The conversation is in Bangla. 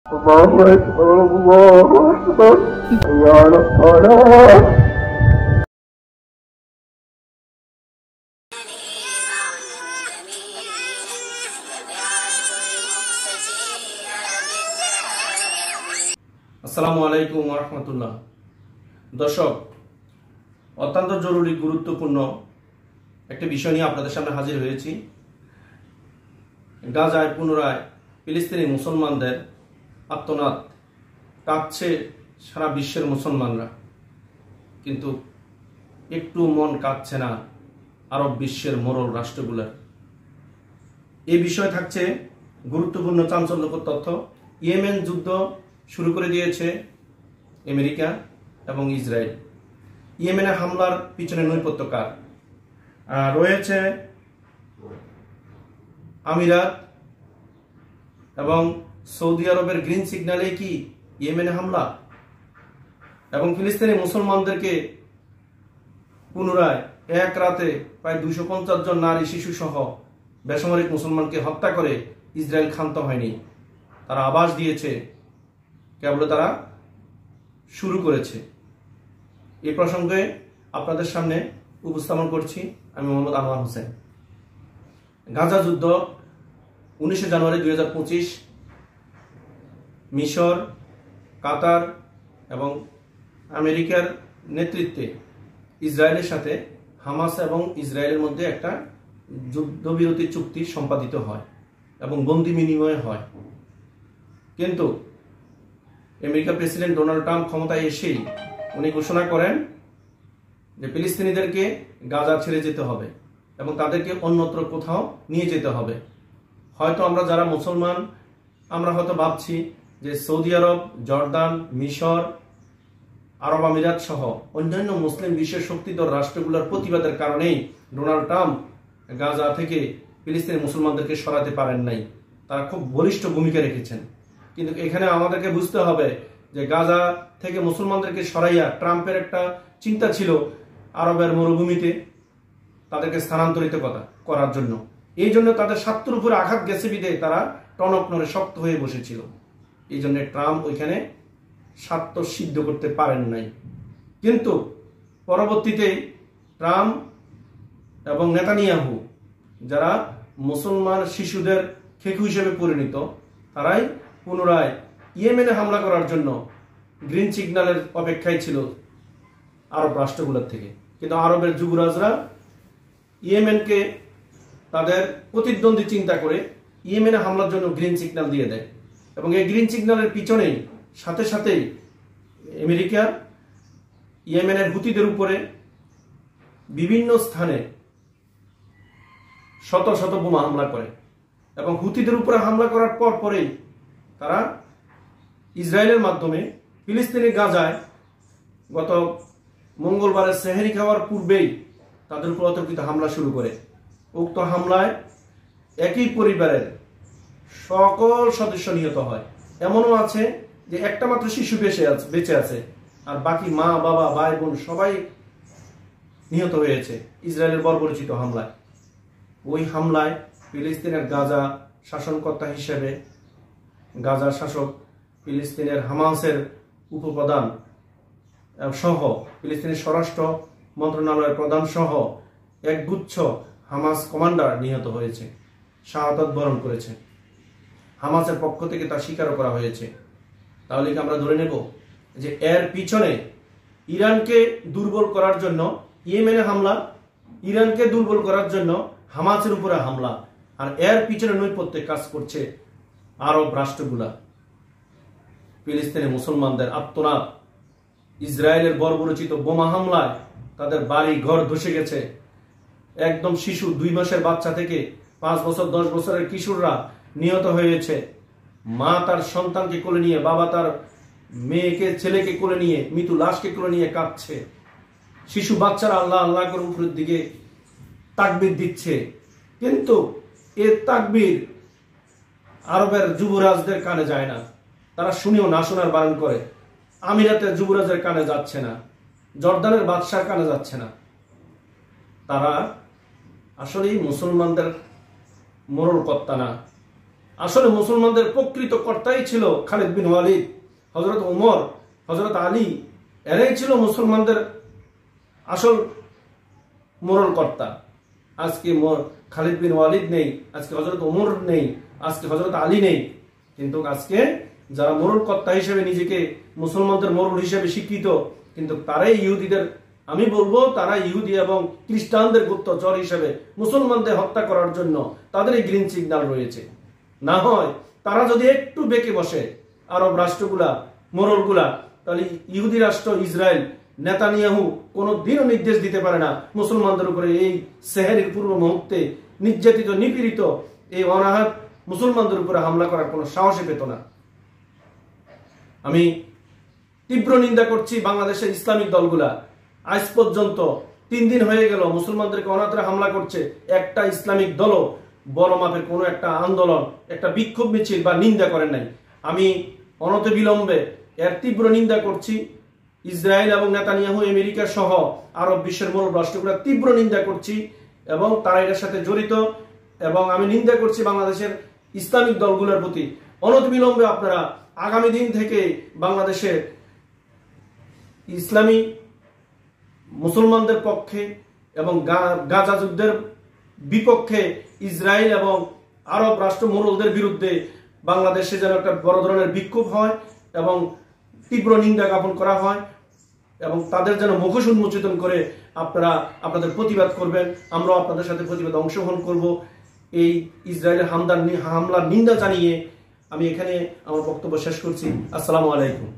الله أكبر الله أكبر حي على الصلاة আসসালামু আলাইকুম ওয়া রাহমাতুল্লাহ। দর্শক, অত্যন্ত জরুরি গুরুত্বপূর্ণ একটা বিষয় নিয়ে আপনাদের সামনে হাজির হয়েছি। গাজায় পুনরায় ফিলিস্তিনি মুসলমানদের আত্মনাদ, কাঁদছে সারা বিশ্বের মুসলমানরা, কিন্তু একটু মন কাঁদছে না আরব বিশ্বের মোড়ল রাষ্ট্রগুলোর। এই বিষয়ে থাকছে গুরুত্বপূর্ণ চাঞ্চল্যকর তথ্য। ইয়েমেন যুদ্ধ শুরু করে দিয়েছে আমেরিকা এবং ইসরায়েল। ইয়েমেনে হামলার পিছনে নৈপথ্য কার? রয়েছে আমিরাত এবং সৌদি আরবের গ্রিন সিগন্যালে কি ইয়েমেনে হামলা? এবং ফিলিস্তিনি মুসলমানদেরকে পুনরায় এক রাতে প্রায় 250 জন নারী শিশু সহ বেসামরিক মুসলমানকে হত্যা করে ইসরায়েল ক্ষান্ত হয়নি, তারা আবাস দিয়েছে, কেবল তারা শুরু করেছে। এই প্রসঙ্গে আপনাদের সামনে উপস্থাপন করছি আমি মোহাম্মদ আনোয়ার হোসেন। গাজা যুদ্ধ 19 জানুয়ারি 2025 মিশর, কাতার এবং আমেরিকার নেতৃত্বে ইসরায়েলের সাথে হামাস এবং ইসরায়েলের মধ্যে একটা যুদ্ধবিরতি চুক্তি সম্পাদিত হয় এবং বন্দি বিনিময় হয়। কিন্তু আমেরিকা প্রেসিডেন্ট ডোনাল্ড ট্রাম্প ক্ষমতায় এসেই উনি ঘোষণা করেন যে ফিলিস্তিনিদেরকে গাজা ছেড়ে যেতে হবে এবং তাদেরকে অন্যত্র কোথাও নিয়ে যেতে হবে। হয়তো আমরা যারা মুসলমান আমরা হয়তো ভাবছি যে সৌদি আরব, জর্দান, মিশর, আরব আমিরাত সহ অন্যান্য মুসলিম বিশ্বের শক্তিধর রাষ্ট্রগুলোর প্রতিবাদের কারণেই ডোনাল্ড ট্রাম্প গাজা থেকে ফিলিস্তিনি মুসলমানদেরকে সরাতে পারেন নাই। তারা খুব বলিষ্ঠ ভূমিকা রেখেছেন। কিন্তু এখানে আমাদেরকে বুঝতে হবে যে গাজা থেকে মুসলমানদেরকে সরাইয়া ট্রাম্পের একটা চিন্তা ছিল আরবের মরুভূমিতে তাদেরকে স্থানান্তরিত করার জন্য। এই জন্য তাদের স্বার্থের উপরে আঘাত গেছে বিধে তারা টনক নড়ে শক্ত হয়ে বসেছিল। এই জন্য ট্রাম্প ওইখানে স্বার্থ সিদ্ধ করতে পারেন নাই। কিন্তু পরবর্তীতে ট্রাম্প এবং নেতানিয়াহু, যারা মুসলমান শিশুদের খেকু হিসেবে পরিণত, তারাই পুনরায় ইয়েমেনে হামলা করার জন্য গ্রিন সিগন্যালের অপেক্ষায় ছিল আরব রাষ্ট্রগুলোর থেকে। কিন্তু আরবের যুবরাজরা ইয়েমেনকে তাদের প্রতিদ্বন্দ্বী চিন্তা করে ইয়েমেনে হামলার জন্য গ্রিন সিগন্যাল দিয়ে দেয় এবং এই গ্রিন সিগন্যালের পিছনেই সাথে সাথেই আমেরিকা ইয়েমেনের হুতিদের উপরে বিভিন্ন স্থানে শত শত বোমা হামলা করে এবং হুতিদের উপরে হামলা করার পরেই তারা ইসরায়েলের মাধ্যমে ফিলিস্তিনি গাজায় গত মঙ্গলবারের সেহরি খাওয়ার পূর্বেই তাদের উপর অতর্কিত হামলা শুরু করে। উক্ত হামলায় একই পরিবারের সকল সদস্য নিহত হয়। এমনও আছে যে একটা মাত্র শিশু বেঁচে আছে আর বাকি মা, বাবা, ভাই, বোন সবাই নিহত হয়েছে ইসরায়েলের বর্বরোচিত হামলায়। ওই হামলায় ফিলিস্তিনের গাজা শাসনকর্তা হিসেবে গাজার শাসক ফিলিস্তিনের হামাসের উপপ্রধান সহ ফিলিস্তিনের স্বরাষ্ট্র মন্ত্রণালয়ের প্রধান সহ একগুচ্ছ হামাস কমান্ডার নিহত হয়েছে, শাহাদাত বরণ করেছে। হামাসের পক্ষ থেকে তা স্বীকারও করা হয়েছে। তাহলে কি আমরা ধরে নেব যে এর পিছনে ইরানকে দুর্বল করার জন্য ইয়েমেনে হামলা, ইরানকে দুর্বল করার জন্য হামাসের উপরে হামলা, আর এর পিছনে নৈপথ্যে কাজ করছে আরব রাষ্ট্রগুলা? ফিলিস্তিনি মুসলমানদের আত্মনাদ, ইসরায়েলের বর্বরোচিত বোমা হামলায় তাদের বাড়ি ঘর ধসে গেছে। একদম শিশু, 2 মাসের বাচ্চা থেকে 5 বছর 10 বছরের কিশোররা নিহত হয়েছে। মা তার সন্তানকে কোলে নিয়ে, বাবা তার মেয়েকে, ছেলেকে কোলে নিয়ে, মৃত্যু লাশকে কোলে নিয়ে কাঁদছে। শিশু বাচ্চারা আল্লাহ আল্লাহ করে উপরের দিকে তাকবীর দিচ্ছে। কিন্তু এ তাকবীর আরবের যুবরাজদের কানে যায় না, তারা শুনেও না শোনার বারণ করে। আমিরাতের যুবরাজের কানে যাচ্ছে না, জর্দানের বাদশার কানে যাচ্ছে না। তারা আসলেই মুসলমানদের মোড়ল কর্তা না, আসলে মুসলমানদের প্রকৃত কর্তাই ছিল খালিদ বিন ওয়ালিদ, হযরত ওমর, হযরত আলী, এরাই ছিল মুসলমানদের আসল মোরল কর্তা। আজকে খালিদ বিন ওয়ালিদ নেই, আজকে হযরত ওমর নেই, আজকে হযরত আলী নেই, কিন্তু আজকে যারা মোরল কর্তা হিসেবে নিজেকে মুসলমানদের মোরল হিসেবে স্বীকৃত, কিন্তু তারাই ইহুদিদের, আমি বলবো তারা ইহুদি এবং খ্রিস্টানদের গুপ্তচর হিসেবে মুসলমানদের হত্যা করার জন্য তাদের এই গ্রিন সিগন্যাল রয়েছে। না হয় তারা যদি একটু বেঁকে বসে আরব রাষ্ট্রগুলা, মোরলগুলা, তাহলে ইহুদি রাষ্ট্র ইসরায়েল, নেতানিয়াহু কোনো দিনও নির্দেশ দিতে পারে না মুসলমানদের উপরে এই সেহেরির পূর্ব মুহূর্তে নির্যাতিত, নিপীড়িত এই অনাহাত মুসলমানদের উপরে হামলা করার কোনো সাহসই পেত না। আমি তীব্র নিন্দা করছি বাংলাদেশের ইসলামিক দলগুলা। আজ পর্যন্ত 3 দিন হয়ে গেল মুসলমানদেরকে অনাথরে হামলা করছে, একটা ইসলামিক দলও বড় মাপের কোনো একটা আন্দোলন, একটা বিক্ষোভ মিছিল বা নিন্দা করেন নাই। আমি অনতিবিলম্বে এর তীব্র নিন্দা করছি। ইসরায়েল এবং নেতানিয়াহু, আমেরিকা সহ আরব বিশ্বের মোরল রাষ্ট্রগুলো তীব্র নিন্দা করছি এবং তারা এটার সাথে জড়িত, এবং আমি নিন্দা করছি বাংলাদেশের ইসলামিক দলগুলোর প্রতি। অনতিবিলম্বে আপনারা আগামী দিন থেকে বাংলাদেশের ইসলামী মুসলমানদের পক্ষে এবং গাজা যুদ্ধের বিপক্ষে ইসরায়েল এবং আরব রাষ্ট্র মোরলদের বিরুদ্ধে বাংলাদেশে যেন একটা বড় ধরনের বিক্ষোভ হয় এবং তীব্র নিন্দা জ্ঞাপন করা হয়, এবং তাদের যেন মুখোশ উন্মোচন করে আপনারা আপনাদের প্রতিবাদ করবেন। আমরাও আপনাদের সাথে প্রতিবাদে অংশগ্রহণ করব। এই ইসরায়েলের হামলার নিন্দা জানিয়ে আমি এখানে আমার বক্তব্য শেষ করছি। আসসালামু আলাইকুম।